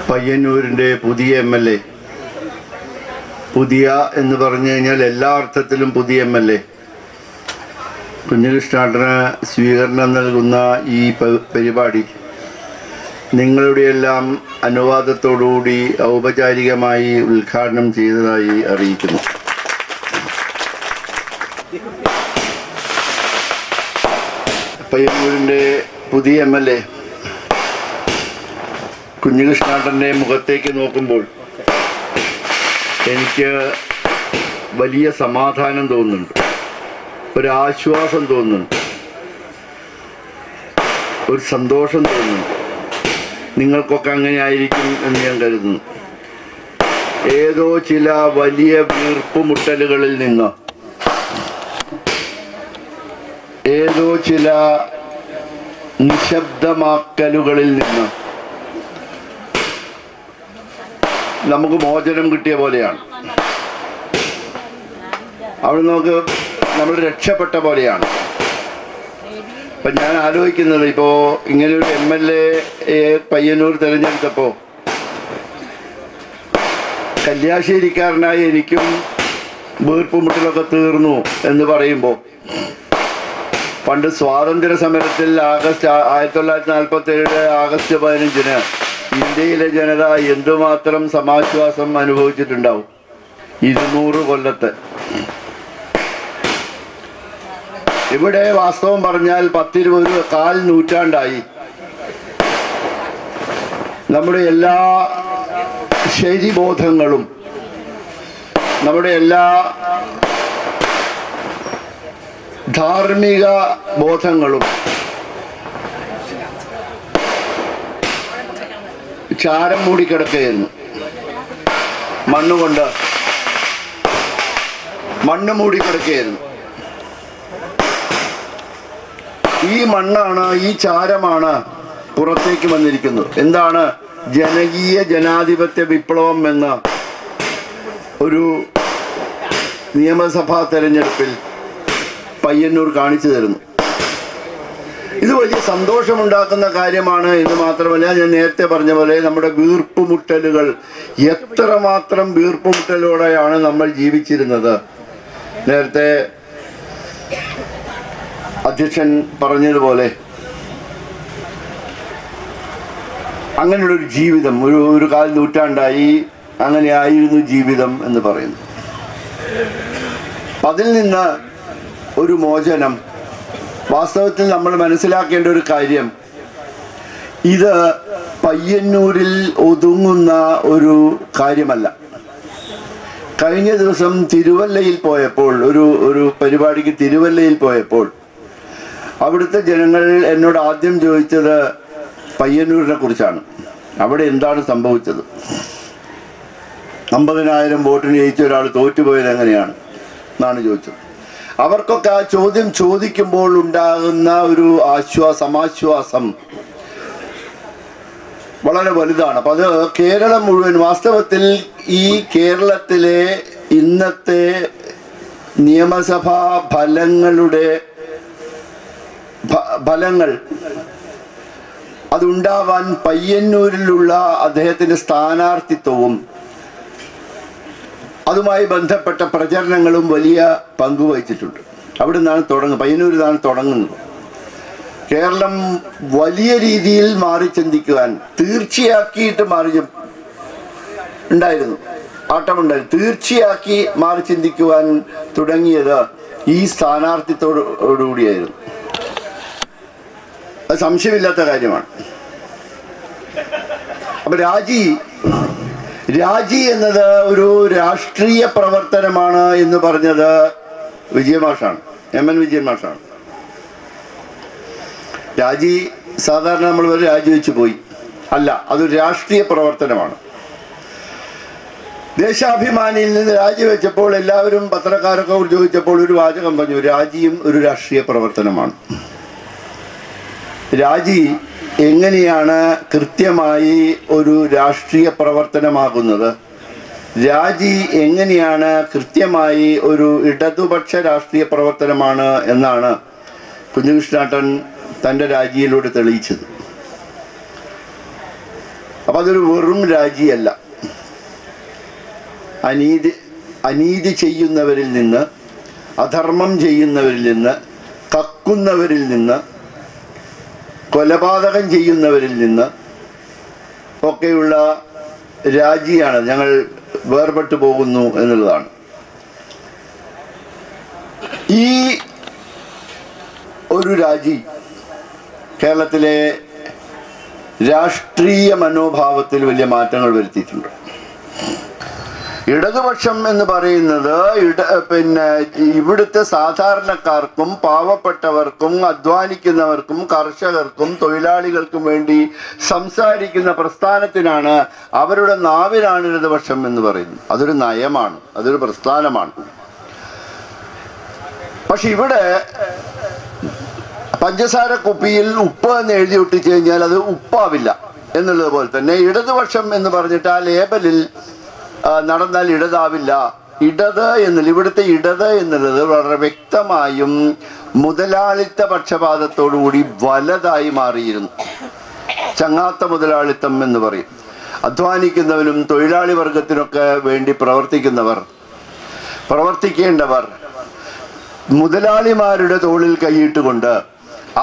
പയ്യന്നൂരിൻ്റെ പുതിയ MLA, പുതിയ എന്ന് പറഞ്ഞു കഴിഞ്ഞാൽ എല്ലാ അർത്ഥത്തിലും പുതിയ MLA കുഞ്ഞികൃഷ്ണേട്ടന് സ്വീകരണം നൽകുന്ന ഈ പരിപാടി നിങ്ങളുടെയെല്ലാം അനുവാദത്തോടുകൂടി ഔപചാരികമായി ഉദ്ഘാടനം ചെയ്തതായി അറിയിക്കുന്നു. പയ്യന്നൂരിൻ്റെ പുതിയ MLA കുഞ്ഞികൃഷ്ണേട്ടൻ്റെ മുഖത്തേക്ക് നോക്കുമ്പോൾ എനിക്ക് വലിയ സമാധാനം തോന്നുന്നുണ്ട്, ഒരാശ്വാസം തോന്നുന്നുണ്ട്, ഒരു സന്തോഷം തോന്നുന്നുണ്ട്. നിങ്ങൾക്കൊക്കെ അങ്ങനെ ആയിരിക്കും എന്ന് ഞാൻ കരുതുന്നു. ഏതോ ചില വലിയ വീർപ്പുമുട്ടലുകളിൽ നിന്ന്, ഏതോ ചില നിശബ്ദമാക്കലുകളിൽ നിന്ന് നമുക്ക് മോചനം കിട്ടിയ പോലെയാണ്. അവിടെ നമ്മൾ രക്ഷപ്പെട്ട പോലെയാണ്. അപ്പം ഞാൻ ആലോചിക്കുന്നത്, ഇപ്പോൾ ഇങ്ങനെയൊരു MLA പയ്യന്നൂർ തിരഞ്ഞെടുത്തപ്പോൾ കല്യാശ്ശേരിക്കാരനായി എനിക്കും വീർപ്പുമുട്ടലൊക്കെ തീർന്നു എന്ന് പറയുമ്പോൾ, പണ്ട് സ്വാതന്ത്ര്യ സമരത്തിൽ 1947 ആഗസ്റ്റ് 15 ഇന്ത്യയിലെ ജനത എന്തുമാത്രം സമാശ്വാസം അനുഭവിച്ചിട്ടുണ്ടാവും. 200 കൊല്ലത്ത്. ഇവിടെ വാസ്തവം പറഞ്ഞാൽ 10-1 നൂറ്റാണ്ടായി നമ്മുടെ എല്ലാ ശരിബോധങ്ങളും, നമ്മുടെ എല്ലാ ധാർമ്മിക ബോധങ്ങളും ചാരം മൂടിക്കിടക്കുകയായിരുന്നു. മണ്ണ് മൂടിക്കിടക്കുകയായിരുന്നു. ഈ മണ്ണാണ്, ഈ ചാരമാണ് പുറത്തേക്ക് വന്നിരിക്കുന്നത്. എന്താണ് ജനകീയ ജനാധിപത്യ വിപ്ലവം എന്ന ഒരു നിയമസഭാ തെരഞ്ഞെടുപ്പിൽ പയ്യന്നൂർ കാണിച്ചു തരുന്നു. ഇത് വലിയ സന്തോഷമുണ്ടാക്കുന്ന കാര്യമാണ് എന്ന് മാത്രമല്ല, ഞാൻ നേരത്തെ പറഞ്ഞ പോലെ നമ്മുടെ വീർപ്പുമുട്ടലുകൾ, എത്രമാത്രം വീർപ്പുമുട്ടലോടെയാണ് നമ്മൾ ജീവിച്ചിരുന്നത്. നേരത്തെ അധ്യക്ഷൻ പറഞ്ഞതുപോലെ അങ്ങനെയുള്ളൊരു ജീവിതം, ഒരു 1/4 നൂറ്റാണ്ടായി അങ്ങനെയായിരുന്നു ജീവിതം എന്ന് പറയുന്നു. അതിൽ നിന്ന് ഒരു മോചനം. വാസ്തവത്തിൽ നമ്മൾ മനസ്സിലാക്കേണ്ട ഒരു കാര്യം, ഇത് പയ്യന്നൂരിൽ ഒതുങ്ങുന്ന ഒരു കാര്യമല്ല. കഴിഞ്ഞ ദിവസം തിരുവല്ലയിൽ പോയപ്പോൾ, ഒരു പരിപാടിക്ക് തിരുവല്ലയിൽ പോയപ്പോൾ അവിടുത്തെ ജനങ്ങൾ എന്നോട് ആദ്യം ചോദിച്ചത് പയ്യന്നൂരിനെ കുറിച്ചാണ്. അവിടെ എന്താണ് സംഭവിച്ചത്? 50,000 വോട്ടിന് ജയിച്ച ഒരാൾ തോറ്റുപോയത് എങ്ങനെയാണ് എന്നാണ് ചോദിച്ചത്. അവർക്കൊക്കെ ആ ചോദ്യം ചോദിക്കുമ്പോൾ ഉണ്ടാകുന്ന ഒരു സമാശ്വാസം വളരെ വലുതാണ്. അപ്പം അത് കേരളം മുഴുവൻ, വാസ്തവത്തിൽ ഈ കേരളത്തിലെ ഇന്നത്തെ നിയമസഭാ ഫലങ്ങൾ അതുണ്ടാവാൻ പയ്യന്നൂരിലുള്ള അദ്ദേഹത്തിൻ്റെ സ്ഥാനാർത്ഥിത്വവും അതുമായി ബന്ധപ്പെട്ട പ്രചരണങ്ങളും വലിയ പങ്കുവഹിച്ചിട്ടുണ്ട്. അവിടെ നിന്നാണ് പയ്യന്നൂരിൽ നിന്നാണ് തുടങ്ങുന്നത്. കേരളം വലിയ രീതിയിൽ മാറി ചിന്തിക്കുവാൻ തീർച്ചയാക്കിയിട്ട് ആട്ടമുണ്ടായിരുന്നു. തീർച്ചയാക്കി മാറി ചിന്തിക്കുവാൻ തുടങ്ങിയത് ഈ സ്ഥാനാർത്ഥിത്വത്തോടുകൂടിയായിരുന്നു. അത് സംശയമില്ലാത്ത കാര്യമാണ്. അപ്പൊ രാജി എന്നത് ഒരു രാഷ്ട്രീയ പ്രവർത്തനമാണ് എന്ന് പറഞ്ഞത് വിജയമാഷാണ്, MN വിജയൻ മാഷാണ്. രാജി സാധാരണ നമ്മൾ രാജിവെച്ച് പോയി, അല്ല, അതൊരു രാഷ്ട്രീയ പ്രവർത്തനമാണ്. ദേശാഭിമാനിയിൽ നിന്ന് രാജിവെച്ചപ്പോൾ എല്ലാവരും, പത്രക്കാരൊക്കെ ചോദിച്ചപ്പോൾ ഒരു വാചകം പറഞ്ഞു, രാജിയും ഒരു രാഷ്ട്രീയ പ്രവർത്തനമാണ്. രാജി എങ്ങനെയാണ് കൃത്യമായി ഒരു രാഷ്ട്രീയ പ്രവർത്തനമാകുന്നത്? രാജി എങ്ങനെയാണ് കൃത്യമായി ഒരു ഇടതുപക്ഷ രാഷ്ട്രീയ പ്രവർത്തനമാണ് എന്നാണ് കുഞ്ഞികൃഷ്ണേട്ടൻ തൻ്റെ രാജിയിലൂടെ തെളിയിച്ചത്. അപ്പം അതൊരു വെറും രാജിയല്ല. അനീതി ചെയ്യുന്നവരിൽ നിന്ന്, അധർമ്മം ചെയ്യുന്നവരിൽ നിന്ന്, കക്കുന്നവരിൽ നിന്ന്, കൊലപാതകം ചെയ്യുന്നവരിൽ നിന്ന് ഒക്കെയുള്ള രാജിയാണ്. ഞങ്ങൾ വേർപെട്ടു പോകുന്നു എന്നുള്ളതാണ്. ഈ ഒരു രാജി കേരളത്തിലെ രാഷ്ട്രീയ മനോഭാവത്തിൽ വലിയ മാറ്റങ്ങൾ വരുത്തിയിട്ടുണ്ട്. ഇടതുപക്ഷം എന്ന് പറയുന്നത് ഇവിടുത്തെ സാധാരണക്കാർക്കും പാവപ്പെട്ടവർക്കും അധ്വാനിക്കുന്നവർക്കും കർഷകർക്കും തൊഴിലാളികൾക്കും വേണ്ടി സംസാരിക്കുന്ന പ്രസ്ഥാനത്തിനാണ്, അവരുടെ നാവിനാണ് ഇടതുപക്ഷം എന്ന് പറയുന്നത്. അതൊരു നയമാണ്, അതൊരു പ്രസ്ഥാനമാണ്. പക്ഷെ ഇവിടെ പഞ്ചസാര കുപ്പിയിൽ ഉപ്പ് എന്ന് എഴുതി ഒട്ടിച്ചു കഴിഞ്ഞാൽ അത് ഉപ്പാവില്ല എന്നുള്ളത് പോലെ തന്നെ ഇടതുപക്ഷം എന്ന് പറഞ്ഞിട്ട് ആ ലേബലിൽ നടന്നാൽ ഇടതാവില്ല. ഇടത് എന്നുള്ള ഇവിടുത്തെ ഇടത് എന്നുള്ളത് വളരെ വ്യക്തമായും മുതലാളിത്ത പക്ഷപാതത്തോടുകൂടി വലതായി മാറിയിരുന്നു. ചങ്ങാത്ത മുതലാളിത്തം എന്ന് പറയും. അധ്വാനിക്കുന്നവനും തൊഴിലാളി വർഗത്തിനൊക്കെ വേണ്ടി പ്രവർത്തിക്കേണ്ടവർ മുതലാളിമാരുടെ തോളിൽ കൈയിട്ടുകൊണ്ട്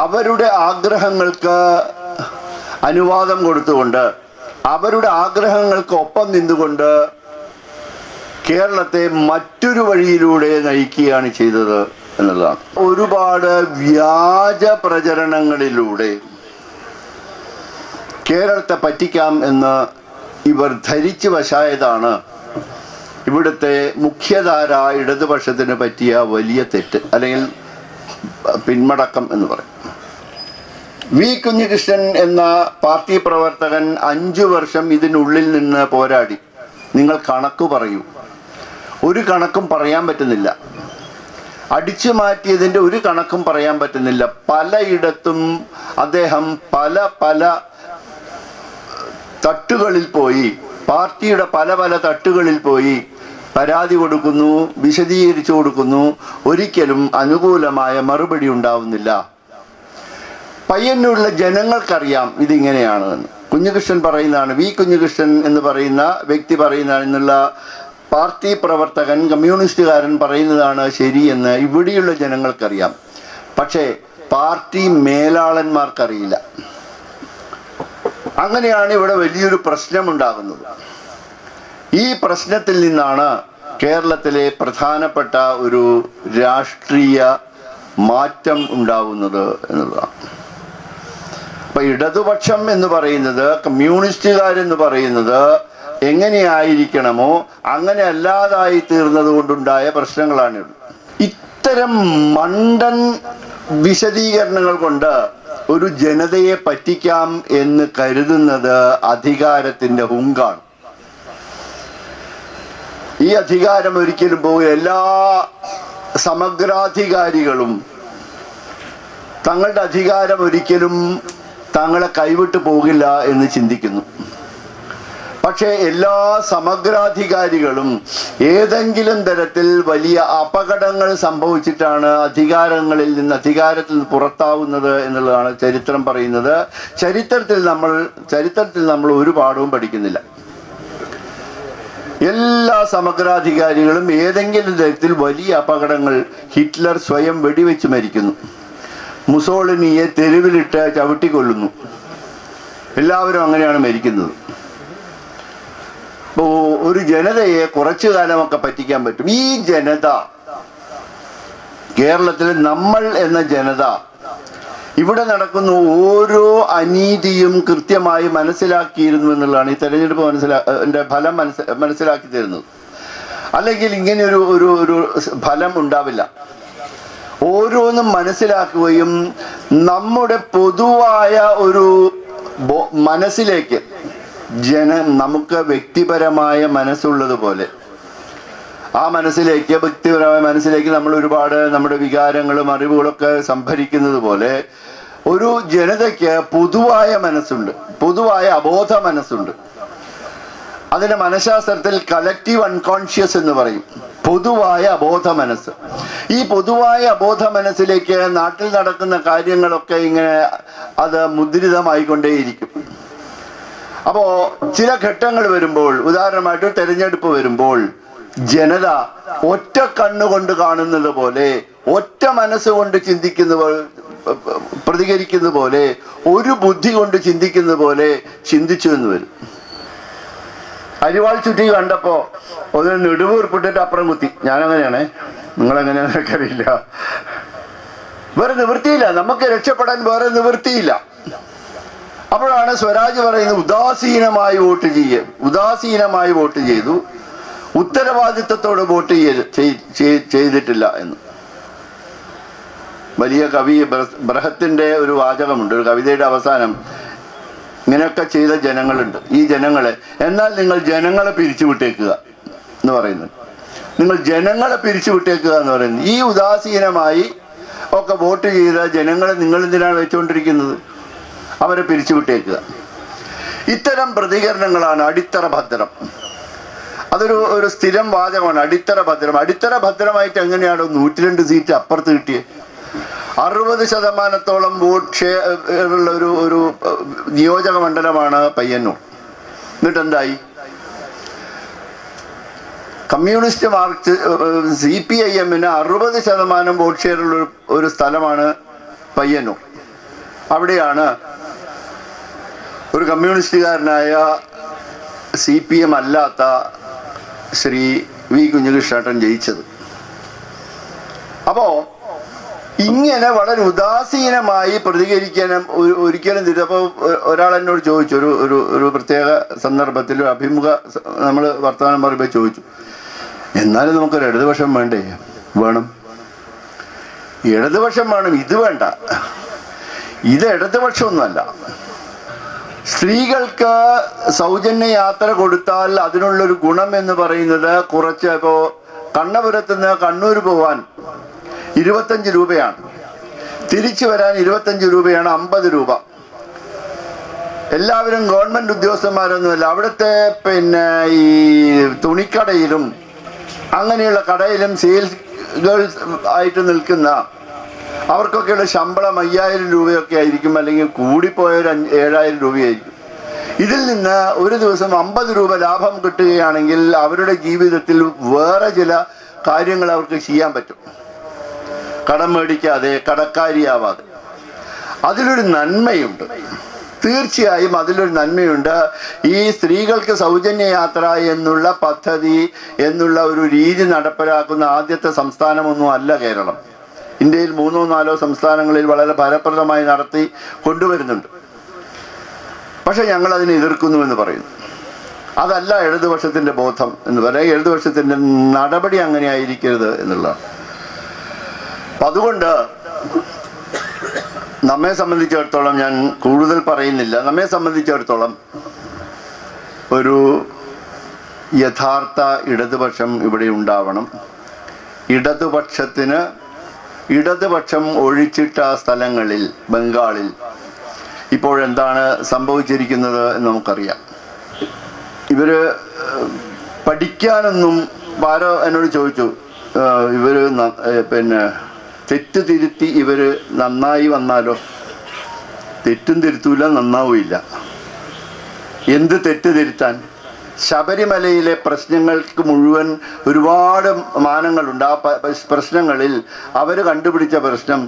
അവരുടെ ആഗ്രഹങ്ങൾക്ക് അനുവാദം കൊടുത്തുകൊണ്ട് അവരുടെ ആഗ്രഹങ്ങൾക്ക് ഒപ്പം നിന്നുകൊണ്ട് കേരളത്തെ മറ്റൊരു വഴിയിലൂടെ നയിക്കുകയാണ് ചെയ്തത് എന്നുള്ളതാണ്. ഒരുപാട് വ്യാജ പ്രചരണങ്ങളിലൂടെ കേരളത്തെ പറ്റിക്കാം എന്ന് ഇവർ ധരിച്ചു വശായതാണ് ഇവിടുത്തെ മുഖ്യധാര ഇടതുപക്ഷത്തിന് പറ്റിയ വലിയ തെറ്റ്, അല്ലെങ്കിൽ പിന്മടക്കം എന്ന് പറയും. വി കുഞ്ഞികൃഷ്ണൻ എന്ന പാർട്ടി പ്രവർത്തകൻ 5 വർഷം ഇതിനുള്ളിൽ നിന്ന് പോരാടി. നിങ്ങൾ കണക്ക് പറയൂ. ഒരു കണക്കും പറയാൻ പറ്റുന്നില്ല. അടിച്ചു മാറ്റിയതിൻ്റെ ഒരു കണക്കും പറയാൻ പറ്റുന്നില്ല. പലയിടത്തും അദ്ദേഹം പല തട്ടുകളിൽ പോയി, പാർട്ടിയുടെ പല തട്ടുകളിൽ പോയി പരാതി കൊടുക്കുന്നു, വിശദീകരിച്ചു കൊടുക്കുന്നു. ഒരിക്കലും അനുകൂലമായ മറുപടി ഉണ്ടാവുന്നില്ല. പയ്യന്നൂരിലെ ജനങ്ങൾക്കറിയാം ഇതിങ്ങനെയാണ് എന്ന്. കുഞ്ഞികൃഷ്ണൻ പറയുന്നതാണ്, വി കുഞ്ഞികൃഷ്ണൻ എന്ന് പറയുന്ന വ്യക്തി പറയുന്നതാണ്, എന്നുള്ള പാർട്ടി പ്രവർത്തകൻ കമ്മ്യൂണിസ്റ്റുകാരൻ പറയുന്നതാണ് ശരിയെന്ന് ഇവിടെയുള്ള ജനങ്ങൾക്കറിയാം. പക്ഷേ പാർട്ടി മേലാളന്മാർക്കറിയില്ല. അങ്ങനെയാണ് ഇവിടെ വലിയൊരു പ്രശ്നമുണ്ടാകുന്നത്. ഈ പ്രശ്നത്തിൽ നിന്നാണ് കേരളത്തിലെ പ്രധാനപ്പെട്ട ഒരു രാഷ്ട്രീയ മാറ്റം ഉണ്ടാവുന്നത് എന്നുള്ളതാണ്. അപ്പൊ ഇടതുപക്ഷം എന്ന് പറയുന്നത്, കമ്മ്യൂണിസ്റ്റുകാരെന്ന് പറയുന്നത് എങ്ങനെയായിരിക്കണമോ അങ്ങനെ അല്ലാതായി തീർന്നത് കൊണ്ടുണ്ടായ പ്രശ്നങ്ങളാണ്. ഇത്തരം മണ്ടൻ വിശദീകരണങ്ങൾ കൊണ്ട് ഒരു ജനതയെ പറ്റിക്കാം എന്ന് കരുതുന്നത് അധികാരത്തിന്റെ ഹുങ്കാണ്. ഈ അധികാരം ഒരിക്കലും പോകില്ല. എല്ലാ സമഗ്രാധികാരികളും തങ്ങളുടെ അധികാരം ഒരിക്കലും തങ്ങളെ കൈവിട്ടു പോകില്ല എന്ന് ചിന്തിക്കുന്നു. പക്ഷേ എല്ലാ സമഗ്രാധികാരികളും ഏതെങ്കിലും തരത്തിൽ വലിയ അപകടങ്ങൾ സംഭവിച്ചിട്ടാണ് അധികാരത്തിൽ നിന്ന് പുറത്താവുന്നത് എന്നുള്ളതാണ് ചരിത്രം പറയുന്നത്. ചരിത്രത്തിൽ നമ്മൾ ഒരു പാഠവും പഠിക്കുന്നില്ല. എല്ലാ സമഗ്രാധികാരികളും ഏതെങ്കിലും തരത്തിൽ വലിയ അപകടങ്ങൾ, ഹിറ്റ്ലർ സ്വയം വെടിവെച്ച് മരിക്കുന്നു, മുസോളിനിയെ തെരുവിലിട്ട് ചവിട്ടിക്കൊല്ലുന്നു. എല്ലാവരും അങ്ങനെയാണ് മരിക്കുന്നത്. അപ്പോൾ ഒരു ജനതയെ കുറച്ചു കാലമൊക്കെ പറ്റിക്കാൻ പറ്റും. ഈ ജനത, കേരളത്തിലെ നമ്മൾ എന്ന ജനത, ഇവിടെ നടക്കുന്ന ഓരോ അനീതിയും കൃത്യമായി മനസ്സിലാക്കിയിരുന്നു എന്നുള്ളതാണ് ഈ തെരഞ്ഞെടുപ്പ് ഫലം മനസ്സിലാക്കി തരുന്നത്. അല്ലെങ്കിൽ ഇങ്ങനെ ഒരു ഫലം ഉണ്ടാവില്ല. ഓരോന്നും മനസ്സിലാക്കുകയും നമ്മുടെ പൊതുവായ ഒരു മനസ്സിലേക്ക് നമുക്ക് വ്യക്തിപരമായ മനസ്സുള്ളതുപോലെ ആ വ്യക്തിപരമായ മനസ്സിലേക്ക് നമ്മൾ ഒരുപാട് നമ്മുടെ വികാരങ്ങളും അറിവുകളൊക്കെ സംഭരിക്കുന്നത് പോലെ ഒരു ജനതയ്ക്ക് പൊതുവായ മനസ്സുണ്ട്, പൊതുവായ അബോധ മനസ്സുണ്ട്. അതിന്റെ മനഃശാസ്ത്രത്തിൽ കളക്റ്റീവ് അൺകോൺഷ്യസ് എന്ന് പറയും. പൊതുവായ അബോധ മനസ്സ്. ഈ പൊതുവായ അബോധ മനസ്സിലേക്ക് നാട്ടിൽ നടക്കുന്ന കാര്യങ്ങളൊക്കെ ഇങ്ങനെ അത് മുദ്രിതമായിക്കൊണ്ടേയിരിക്കും. അപ്പോ ചില ഘട്ടങ്ങൾ വരുമ്പോൾ, ഉദാഹരണമായിട്ട് തെരഞ്ഞെടുപ്പ് വരുമ്പോൾ, ജനത ഒറ്റ കണ്ണുകൊണ്ട് കാണുന്നത് പോലെ, ഒറ്റ മനസ്സുകൊണ്ട് പ്രതികരിക്കുന്ന പോലെ, ഒരു ബുദ്ധി കൊണ്ട് ചിന്തിക്കുന്ന പോലെ ചിന്തിച്ചു എന്ന് വരും. അരിവാൾ ചുറ്റി കണ്ടപ്പോ ഒന്ന് നെടുവീർപ്പിട്ടിട്ട് അപ്പുറം കുത്തി. ഞാനങ്ങനെയാണേ, നിങ്ങളെങ്ങനെയാണെന്നൊക്കെ അറിയില്ല. വേറെ നിവൃത്തിയില്ല, നമുക്ക് രക്ഷപ്പെടാൻ വേറെ നിവൃത്തിയില്ല. അപ്പോഴാണ് സ്വരാജ് പറയുന്നത് ഉദാസീനമായി വോട്ട് ചെയ്തു, ഉത്തരവാദിത്വത്തോടെ വോട്ട് ചെയ്തിട്ടില്ല എന്ന്. വലിയ കവി ബൃഹത്തിന്റെ ഒരു വാചകമുണ്ട്, ഒരു കവിതയുടെ അവസാനം. ഇങ്ങനെയൊക്കെ ചെയ്ത ജനങ്ങളുണ്ട്, ഈ ജനങ്ങളെ, എന്നാൽ നിങ്ങൾ ജനങ്ങളെ പിരിച്ചുവിട്ടേക്കുക എന്ന് പറയുന്നത്. നിങ്ങൾ ജനങ്ങളെ പിരിച്ചുവിട്ടേക്കുക എന്ന് പറയുന്നത്. ഈ ഉദാസീനമായി ഒക്കെ വോട്ട് ചെയ്ത ജനങ്ങളെ നിങ്ങൾ എന്തിനാണ് വെച്ചുകൊണ്ടിരിക്കുന്നത്? അവരെ പിരിച്ചുവിട്ടേക്കുക. ഇത്തരം പ്രതികരണങ്ങളാണ് അടിത്തറ ഭദ്രം. അതൊരു സ്ഥിരം വാചകമാണ്, അടിത്തറ ഭദ്രം. അടിത്തറ ഭദ്രമായിട്ട് എങ്ങനെയാണോ 102 സീറ്റ് അപ്പുറത്ത് കിട്ടിയത്? 60% വോട്ട് ഷെയറുള്ള ഒരു നിയോജക മണ്ഡലമാണ് പയ്യന്നൂർ. എന്നിട്ട് എന്തായി? കമ്മ്യൂണിസ്റ്റ് മാർക്സ് CPIM-ന് 60% വോട്ട് ഷെയറുള്ള ഒരു സ്ഥലമാണ് പയ്യന്നൂർ. അവിടെയാണ് ഒരു കമ്മ്യൂണിസ്റ്റുകാരനായ CPM അല്ലാത്ത ശ്രീ വി കുഞ്ഞികൃഷ്ണേട്ടൻ ജയിച്ചത്. അപ്പോ ഇങ്ങനെ വളരെ ഉദാസീനമായി പ്രതികരിക്കാനും ഒരിക്കലും അപ്പോൾ ഒരാൾ എന്നോട് ചോദിച്ചു, ഒരു പ്രത്യേക സന്ദർഭത്തിൽ ഒരു അഭിമുഖ നമ്മൾ വർത്തമാനം പറയുമ്പോൾ ചോദിച്ചു, എന്നാലും നമുക്കൊരു ഇടതുപക്ഷം വേണ്ടേ? വേണം, ഇടതുപക്ഷം വേണം, ഇത് വേണ്ട. ഇത് ഇടതുപക്ഷമൊന്നുമല്ല. സ്ത്രീകൾക്ക് സൗജന്യ യാത്ര കൊടുത്താൽ അതിനുള്ളൊരു ഗുണം എന്ന് പറയുന്നത് കുറച്ച്, ഇപ്പോൾ കണ്ണപുരത്ത് നിന്ന് കണ്ണൂർ പോവാൻ 25 രൂപയാണ്, തിരിച്ചു വരാൻ 25 രൂപയാണ്, 50 രൂപ. എല്ലാവരും ഗവൺമെന്റ് ഉദ്യോഗസ്ഥന്മാരൊന്നുമല്ല. അവിടുത്തെ ഈ തുണിക്കടയിലും അങ്ങനെയുള്ള കടയിലും സെയിൽസ് ഗേൾസ് ആയിട്ട് നിൽക്കുന്ന അവർക്കൊക്കെയുള്ള ശമ്പളം 5000 രൂപയൊക്കെ ആയിരിക്കും, അല്ലെങ്കിൽ കൂടിപ്പോയ ഒരു 7000 രൂപയായിരിക്കും. ഇതിൽ നിന്ന് ഒരു ദിവസം 50 രൂപ ലാഭം കിട്ടുകയാണെങ്കിൽ അവരുടെ ജീവിതത്തിൽ വേറെ ചില കാര്യങ്ങൾ അവർക്ക് ചെയ്യാൻ പറ്റും, കടം മേടിക്കാതെ, കടക്കാരിയാവാതെ. അതിലൊരു നന്മയുണ്ട്, തീർച്ചയായും അതിലൊരു നന്മയുണ്ട്. ഈ സ്ത്രീകൾക്ക് സൗജന്യ യാത്ര എന്നുള്ള പദ്ധതി, എന്നുള്ള ഒരു രീതി നടപ്പിലാക്കുന്ന ആദ്യത്തെ സംസ്ഥാനമൊന്നും അല്ല കേരളം. ഇന്ത്യയിൽ 3-4 സംസ്ഥാനങ്ങളിൽ വളരെ ഫലപ്രദമായി നടത്തി കൊണ്ടുവരുന്നുണ്ട്. പക്ഷെ ഞങ്ങൾ അതിനെ എതിർക്കുന്നു എന്ന് പറയുന്നു. അതല്ല ഇടതുപക്ഷത്തിന്റെ ബോധം എന്ന് പറയാം. ഇടതുപക്ഷത്തിന്റെ നടപടി അങ്ങനെ ആയിരിക്കരുത് എന്നുള്ളതാണ്. അതുകൊണ്ട് നമ്മെ സംബന്ധിച്ചിടത്തോളം, ഞാൻ കൂടുതൽ പറയുന്നില്ല, നമ്മെ സംബന്ധിച്ചിടത്തോളം ഒരു യഥാർത്ഥ ഇടതുപക്ഷം ഇവിടെ ഉണ്ടാവണം. ഇടതുപക്ഷം ഒഴിച്ചിട്ട സ്ഥലങ്ങളിൽ, ബംഗാളിൽ ഇപ്പോഴെന്താണ് സംഭവിച്ചിരിക്കുന്നത് എന്ന് നമുക്കറിയാം. ഇവര് പഠിക്കാനൊന്നും, ആരോ എന്നോട് ചോദിച്ചു, ഇവര് തെറ്റ് തിരുത്തി ഇവര് നന്നായി വന്നാലോ? തെറ്റും തിരുത്തൂല, നന്നാവില്ല. എന്ത് തെറ്റ് തിരുത്താൻ? ശബരിമലയിലെ പ്രശ്നങ്ങൾക്ക് മുഴുവൻ ഒരുപാട് മാനങ്ങളുണ്ട്. ആ പ്രശ്നങ്ങളിൽ അവർ കണ്ടുപിടിച്ച പ്രശ്നം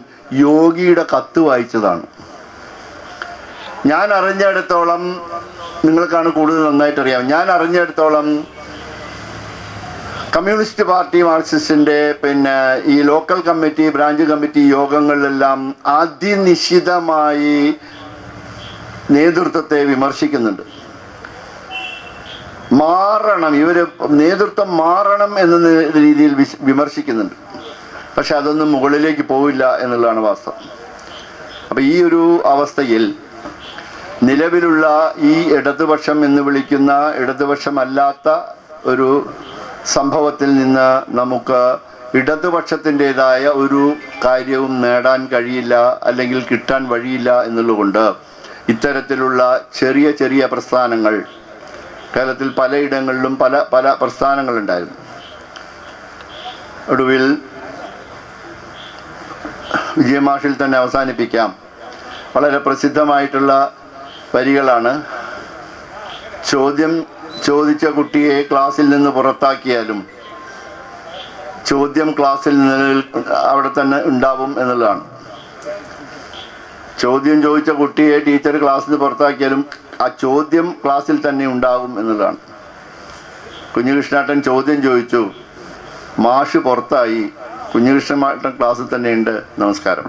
യോഗിയുടെ കത്ത് വായിച്ചതാണ്. ഞാൻ അറിഞ്ഞിടത്തോളം, നിങ്ങൾക്കാണ് കൂടുതൽ നന്നായിട്ട് അറിയാം, ഞാൻ അറിഞ്ഞിടത്തോളം കമ്മ്യൂണിസ്റ്റ് പാർട്ടി മാർക്സിസ്റ്റിന്റെ ഈ ലോക്കൽ കമ്മിറ്റി, ബ്രാഞ്ച് കമ്മിറ്റി യോഗങ്ങളിലെല്ലാം അതിനിശിതമായി നേതൃത്വത്തെ വിമർശിക്കുന്നുണ്ട്. മാറണം, ഇവര് നേതൃത്വം മാറണം എന്ന രീതിയിൽ വിമർശിക്കുന്നുണ്ട്. പക്ഷെ അതൊന്നും മുകളിലേക്ക് പോവില്ല എന്നുള്ളതാണ് വാസ്തവം. അപ്പൊ ഈ ഒരു അവസ്ഥയിൽ നിലവിലുള്ള ഈ ഇടതുപക്ഷം എന്ന് വിളിക്കുന്ന ഇടതുപക്ഷമല്ലാത്ത ഒരു സംഭവത്തിൽ നിന്ന് നമുക്ക് ഇടതുപക്ഷത്തിൻ്റെതായ ഒരു കാര്യവും നേടാൻ കഴിയില്ല, അല്ലെങ്കിൽ കിട്ടാൻ വഴിയില്ല എന്നുള്ളതുകൊണ്ട് ഇത്തരത്തിലുള്ള ചെറിയ ചെറിയ പ്രസ്ഥാനങ്ങൾ, കേരളത്തിൽ പലയിടങ്ങളിലും പല പ്രസ്ഥാനങ്ങളുണ്ടായിരുന്നു. ഒടുവിൽ വിജയമാഷിൽ തന്നെ അവസാനിപ്പിക്കാം. വളരെ പ്രസിദ്ധമായിട്ടുള്ള വരികളാണ്. ചോദ്യം ചോദിച്ച കുട്ടിയെ ക്ലാസ്സിൽ നിന്ന് പുറത്താക്കിയാലും ചോദ്യം ക്ലാസ്സിൽ അവിടെ തന്നെ ഉണ്ടാവും എന്നുള്ളതാണ്. ചോദ്യം ചോദിച്ച കുട്ടിയെ ടീച്ചർ ക്ലാസ്സിൽ നിന്ന് പുറത്താക്കിയാലും ആ ചോദ്യം ക്ലാസ്സിൽ തന്നെ ഉണ്ടാകും എന്നുള്ളതാണ്. കുഞ്ഞികൃഷ്ണേട്ടൻ ചോദ്യം ചോദിച്ചു, മാഷ് പുറത്തായി, കുഞ്ഞികൃഷ്ണേട്ടൻ ക്ലാസ്സിൽ തന്നെ ഉണ്ട്. നമസ്കാരം.